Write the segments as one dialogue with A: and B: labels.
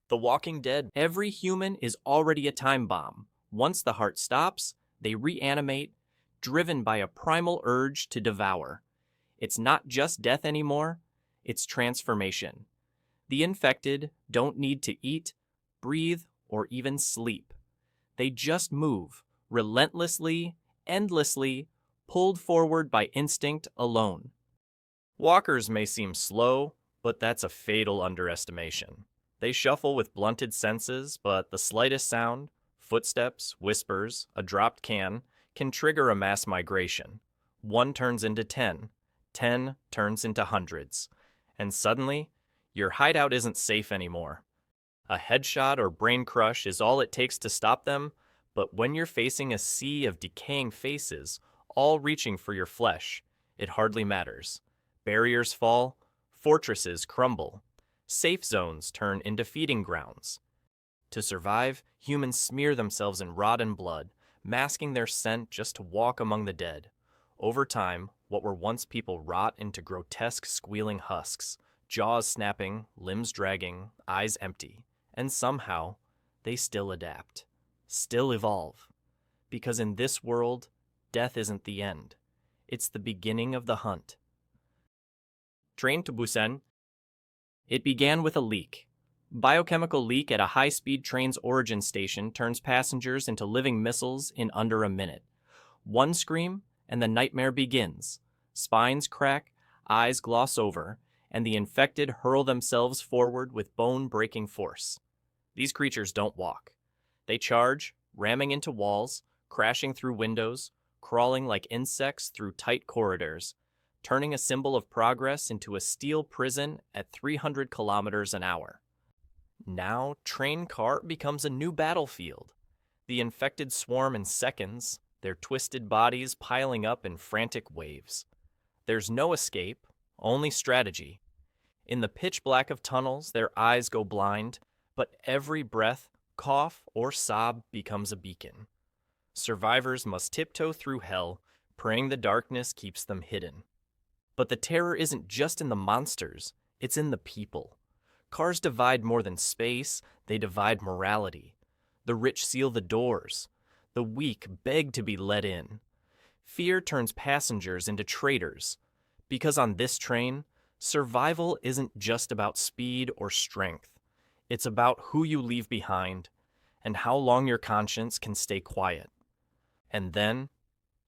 A: The Walking Dead, every human is already a time bomb. Once the heart stops, they reanimate, driven by a primal urge to devour. It's not just death anymore, it's transformation. The infected don't need to eat, breathe, or even sleep. They just move, relentlessly, endlessly, pulled forward by instinct alone. Walkers may seem slow, but that's a fatal underestimation. They shuffle with blunted senses, but the slightest sound, footsteps, whispers, a dropped can trigger a mass migration. 1 turns into 10, 10 turns into hundreds, and suddenly, your hideout isn't safe anymore. A headshot or brain crush is all it takes to stop them, but when you're facing a sea of decaying faces, all reaching for your flesh, it hardly matters. Barriers fall, fortresses crumble, safe zones turn into feeding grounds. To survive, humans smear themselves in rotten blood, masking their scent just to walk among the dead. Over time, what were once people rot into grotesque squealing husks, jaws snapping, limbs dragging, eyes empty, and somehow, they still adapt, still evolve. Because in this world, death isn't the end. It's the beginning of the hunt. Train to Busan. It began with a leak. Biochemical leak at a high-speed train's origin station turns passengers into living missiles in under a minute. One scream, and the nightmare begins. Spines crack, eyes gloss over, and the infected hurl themselves forward with bone-breaking force. These creatures don't walk. They charge, ramming into walls, crashing through windows, crawling like insects through tight corridors, turning a symbol of progress into a steel prison at 300 kilometers an hour. Now, train car becomes a new battlefield. The infected swarm in seconds, their twisted bodies piling up in frantic waves. There's no escape, only strategy. In the pitch black of tunnels, their eyes go blind, but every breath, cough, or sob becomes a beacon. Survivors must tiptoe through hell, praying the darkness keeps them hidden. But the terror isn't just in the monsters, it's in the people. Cars divide more than space, they divide morality. The rich seal the doors. The weak beg to be let in. Fear turns passengers into traitors. Because on this train, survival isn't just about speed or strength. It's about who you leave behind and how long your conscience can stay quiet. And then,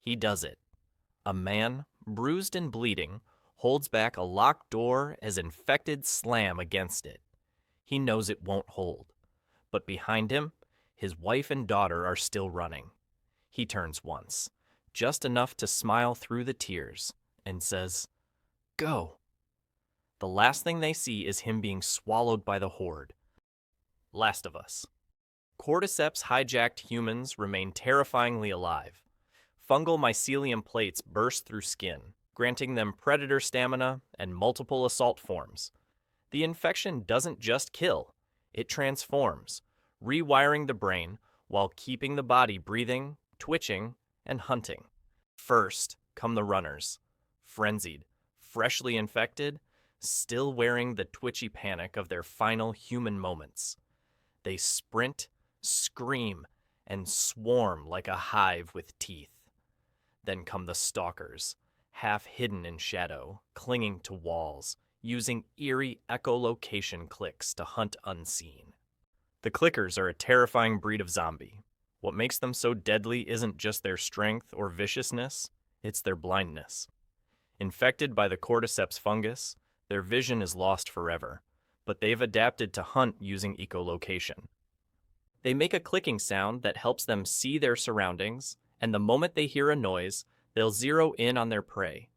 A: he does it. A man, bruised and bleeding, holds back a locked door as infected slam against it. He knows it won't hold. But behind him, his wife and daughter are still running. He turns once, just enough to smile through the tears, and says, "Go." The last thing they see is him being swallowed by the horde. Last of Us. Cordyceps hijacked humans remain terrifyingly alive. Fungal mycelium plates burst through skin, granting them predator stamina and multiple assault forms. The infection doesn't just kill, it transforms, rewiring the brain while keeping the body breathing, twitching, and hunting. First come the runners, frenzied, freshly infected, still wearing the twitchy panic of their final human moments. They sprint, scream, and swarm like a hive with teeth. Then come the stalkers, half hidden in shadow, clinging to walls, using eerie echolocation clicks to hunt unseen. The clickers are a terrifying breed of zombie. What makes them so deadly isn't just their strength or viciousness, it's their blindness. Infected by the cordyceps fungus, their vision is lost forever, but they've adapted to hunt using echolocation. They make a clicking sound that helps them see their surroundings, and the moment they hear a noise, they'll zero in on their prey.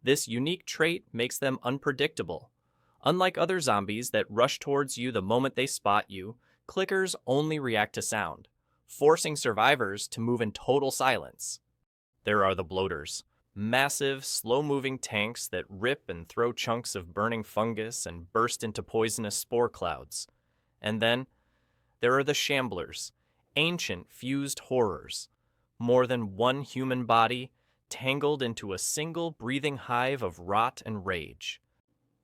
A: This unique trait makes them unpredictable. Unlike other zombies that rush towards you the moment they spot you, clickers only react to sound, forcing survivors to move in total silence. There are the bloaters, massive, slow-moving tanks that rip and throw chunks of burning fungus and burst into poisonous spore clouds. And then, there are the shamblers, ancient fused horrors. More than one human body, tangled into a single breathing hive of rot and rage.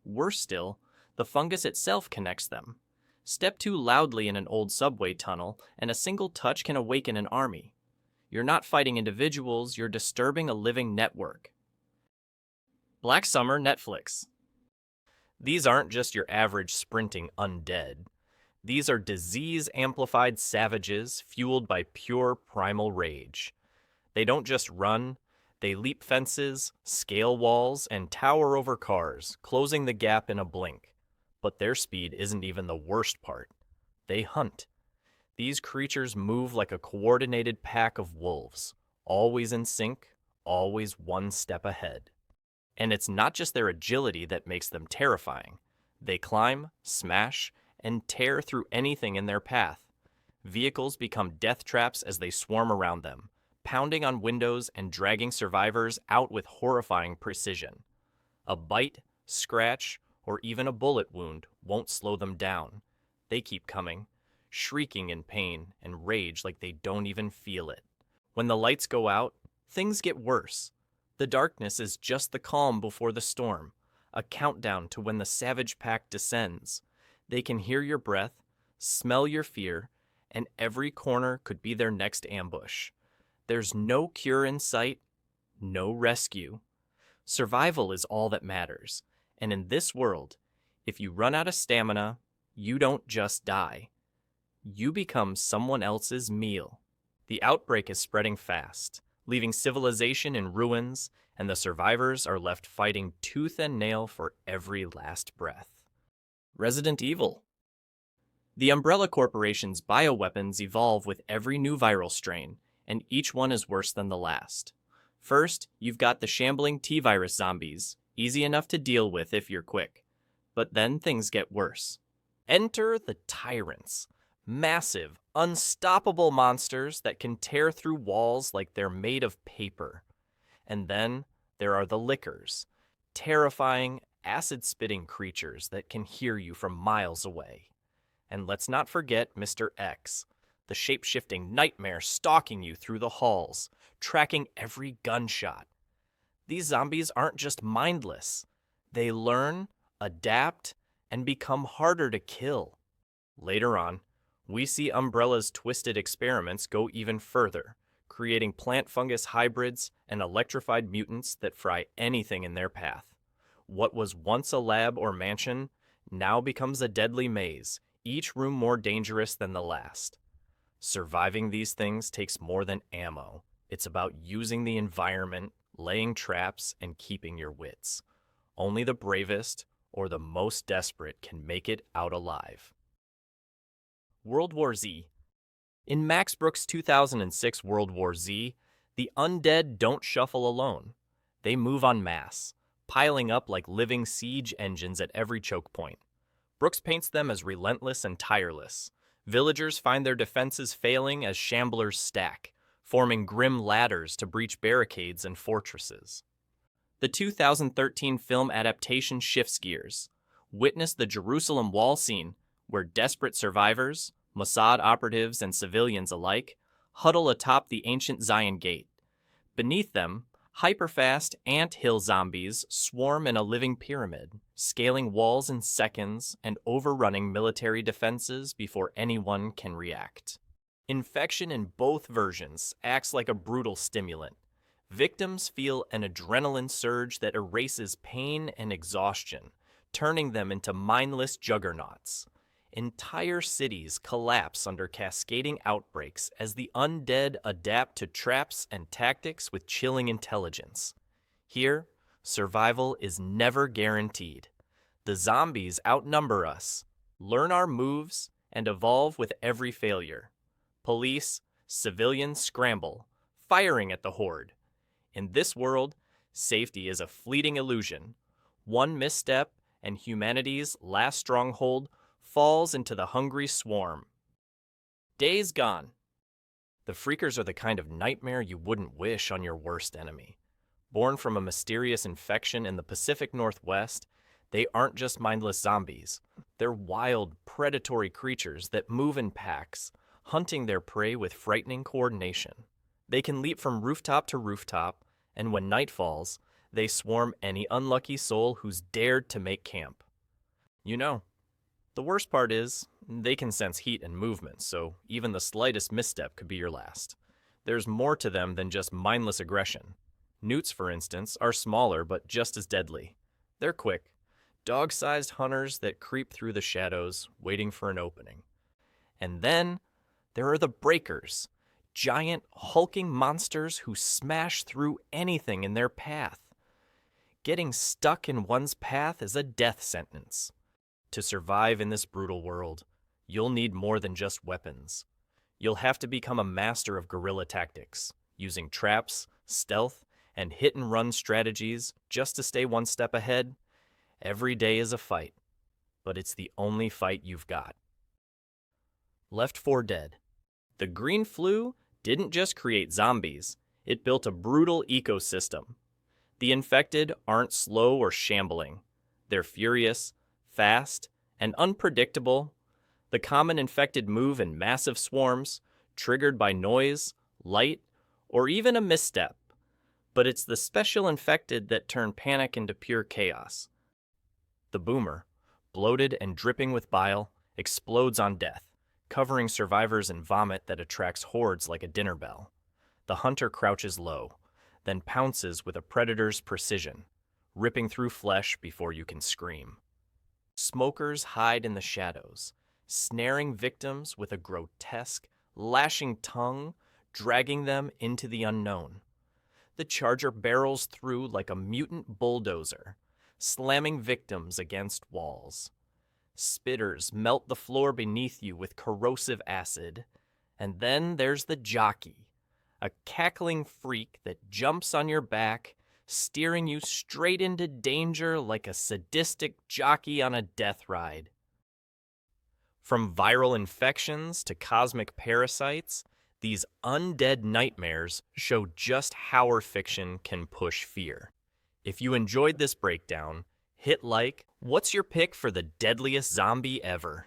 A: Worse still, the fungus itself connects them. Step too loudly in an old subway tunnel, and a single touch can awaken an army. You're not fighting individuals, you're disturbing a living network. Black Summer Netflix. These aren't just your average sprinting undead. These are disease-amplified savages fueled by pure primal rage. They don't just run, they leap fences, scale walls, and tower over cars, closing the gap in a blink. But their speed isn't even the worst part. They hunt. These creatures move like a coordinated pack of wolves, always in sync, always one step ahead. And it's not just their agility that makes them terrifying. They climb, smash, and tear through anything in their path. Vehicles become death traps as they swarm around them, pounding on windows and dragging survivors out with horrifying precision. A bite, scratch, or even a bullet wound won't slow them down. They keep coming, shrieking in pain and rage like they don't even feel it. When the lights go out, things get worse. The darkness is just the calm before the storm, a countdown to when the savage pack descends. They can hear your breath, smell your fear, and every corner could be their next ambush. There's no cure in sight, no rescue. Survival is all that matters, and in this world, if you run out of stamina, you don't just die. You become someone else's meal. The outbreak is spreading fast, leaving civilization in ruins, and the survivors are left fighting tooth and nail for every last breath. Resident Evil. The Umbrella Corporation's bioweapons evolve with every new viral strain, and each one is worse than the last. First, you've got the shambling T-virus zombies, easy enough to deal with if you're quick. But then things get worse. Enter the Tyrants. Massive, unstoppable monsters that can tear through walls like they're made of paper. And then there are the Lickers, terrifying, acid-spitting creatures that can hear you from miles away. And let's not forget Mr. X, the shape-shifting nightmare stalking you through the halls, tracking every gunshot. These zombies aren't just mindless. They learn, adapt, and become harder to kill. Later on, we see Umbrella's twisted experiments go even further, creating plant-fungus hybrids and electrified mutants that fry anything in their path. What was once a lab or mansion now becomes a deadly maze, each room more dangerous than the last. Surviving these things takes more than ammo. It's about using the environment, laying traps, and keeping your wits. Only the bravest or the most desperate can make it out alive. World War Z. In Max Brooks' 2006 World War Z, the undead don't shuffle alone. They move en masse, piling up like living siege engines at every choke point. Brooks paints them as relentless and tireless. Villagers find their defenses failing as shamblers stack, forming grim ladders to breach barricades and fortresses. The 2013 film adaptation shifts gears. Witness the Jerusalem wall scene, where desperate survivors, Mossad operatives and civilians alike, huddle atop the ancient Zion Gate. Beneath them, hyperfast ant-hill zombies swarm in a living pyramid, scaling walls in seconds and overrunning military defenses before anyone can react. Infection in both versions acts like a brutal stimulant. Victims feel an adrenaline surge that erases pain and exhaustion, turning them into mindless juggernauts. Entire cities collapse under cascading outbreaks as the undead adapt to traps and tactics with chilling intelligence. Here, survival is never guaranteed. The zombies outnumber us, learn our moves, and evolve with every failure. Police, civilians scramble, firing at the horde. In this world, safety is a fleeting illusion. One misstep, and humanity's last stronghold falls into the hungry swarm. Days Gone. The Freakers are the kind of nightmare you wouldn't wish on your worst enemy. Born from a mysterious infection in the Pacific Northwest, they aren't just mindless zombies. They're wild, predatory creatures that move in packs, hunting their prey with frightening coordination. They can leap from rooftop to rooftop, and when night falls, they swarm any unlucky soul who's dared to make camp. You know, the worst part is, They can sense heat and movement, so even the slightest misstep could be your last. There's more to them than just mindless aggression. Newts, for instance, are smaller but just as deadly. They're quick, dog-sized hunters that creep through the shadows, waiting for an opening. And then there are the breakers, giant, hulking monsters who smash through anything in their path. Getting stuck in one's path is a death sentence. To survive in this brutal world, you'll need more than just weapons. You'll have to become a master of guerrilla tactics, using traps, stealth, and hit-and-run strategies just to stay one step ahead. Every day is a fight, but it's the only fight you've got. Left 4 Dead. The green flu didn't just create zombies, it built a brutal ecosystem. The infected aren't slow or shambling. They're furious, fast, and unpredictable. The common infected move in massive swarms, triggered by noise, light, or even a misstep. But it's the special infected that turn panic into pure chaos. The boomer, bloated and dripping with bile, explodes on death, covering survivors in vomit that attracts hordes like a dinner bell. The hunter crouches low, then pounces with a predator's precision, ripping through flesh before you can scream. Smokers hide in the shadows, snaring victims with a grotesque, lashing tongue, dragging them into the unknown. The charger barrels through like a mutant bulldozer, slamming victims against walls. Spitters melt the floor beneath you with corrosive acid. And then there's the jockey, a cackling freak that jumps on your back, steering you straight into danger like a sadistic jockey on a death ride. From viral infections to cosmic parasites, these undead nightmares show just how our fiction can push fear. If you enjoyed this breakdown, hit like. What's your pick for the deadliest zombie ever?